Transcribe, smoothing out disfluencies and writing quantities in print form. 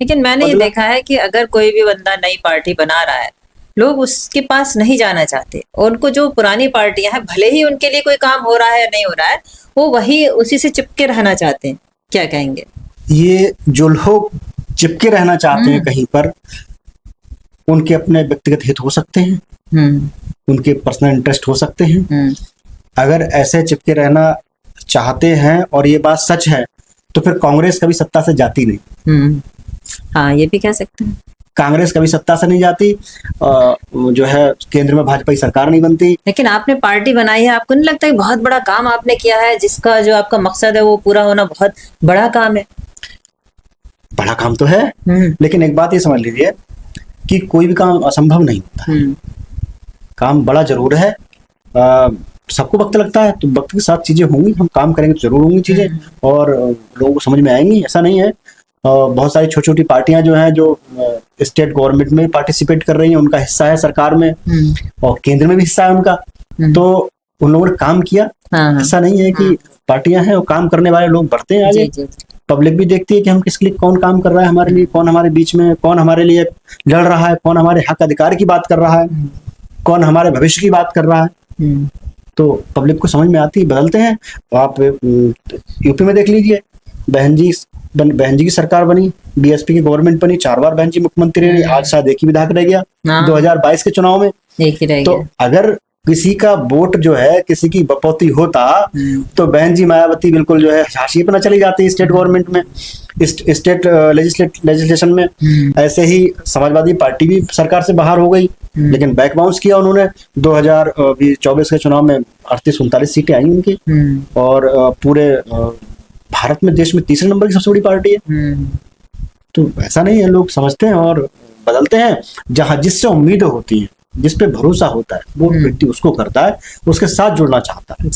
लेकिन मैंने ये देखा है कि अगर कोई भी बंदा नई पार्टी बना रहा है, लोग उसके पास नहीं जाना चाहते, और उनको जो पुरानी पार्टियां हैं, भले ही उनके लिए कोई काम हो रहा है या नहीं हो रहा है, वो वही उसी से चिपके रहना चाहते हैं। क्या कहेंगे? ये जो लोग चिपके रहना चाहते हैं कहीं पर, उनके अपने व्यक्तिगत हित हो सकते हैं, उनके पर्सनल इंटरेस्ट हो सकते हैं। अगर ऐसे चिपके रहना चाहते हैं और ये बात सच है, तो फिर कांग्रेस कभी सत्ता से जाती नहीं। हाँ, ये भी कह सकते हैं। कांग्रेस कभी सत्ता से नहीं जाती, जो है केंद्र में भाजपा की सरकार नहीं बनती। लेकिन आपने पार्टी बनाई है, आपको नहीं लगता कि बहुत बड़ा काम आपने किया है, जिसका जो आपका मकसद है वो पूरा होना बहुत बड़ा काम है? बड़ा काम तो है, लेकिन एक बात ये समझ लीजिए कि कोई भी काम असंभव नहीं होता है। काम बड़ा जरूर है। सबको वक्त लगता है, तो वक्त के साथ चीजें होंगी, हम काम करेंगे तो जरूर होंगी चीजें, और लोगों को समझ में आएंगी। ऐसा नहीं है। बहुत सारी छोटी छोटी पार्टियां जो हैं, जो स्टेट गवर्नमेंट में पार्टिसिपेट कर रही हैं, उनका हिस्सा है सरकार में, और केंद्र में भी हिस्सा है उनका। तो उन लोगों ने काम किया। ऐसा नहीं है कि पार्टियां हैं और काम करने वाले लोग बढ़ते हैं आगे। पब्लिक भी देखती है कि हम किसके लिए, कौन काम कर रहा है हमारे लिए, कौन हमारे बीच में, कौन हमारे लिए लड़ रहा है, कौन हमारे हक अधिकार की बात कर रहा है, कौन हमारे भविष्य की बात कर रहा है। तो पब्लिक को समझ में आती है, बदलते हैं। आप यूपी में देख लीजिए, बहन जी की सरकार बनी, बीएसपी की गवर्नमेंट बनी, 4 बार बहन जी मुख्यमंत्री रही। आज शायद एक ही विधायक रह गया 2022 के चुनाव में, एक ही रह तो गया। अगर किसी का वोट जो है किसी की बपौती होता, तो बहन जी मायावती बिल्कुल जो है हाशिए पर न चली जाती स्टेट गवर्नमेंट में, स्टेट लेजिस्लेशन में। ऐसे ही समाजवादी पार्टी भी सरकार से बाहर हो गई, लेकिन बैक बाउंस किया उन्होंने। 2024 के चुनाव में 38-39 सीटें आई उनकी, और पूरे भारत में, देश में तीसरे नंबर की सबसे बड़ी पार्टी है। तो ऐसा नहीं है, लोग समझते हैं और बदलते हैं। जहां जिससे उम्मीद होती है, जिस पे भरोसा होता है, वो व्यक्ति उसको करता है, उसके साथ जुड़ना चाहता है।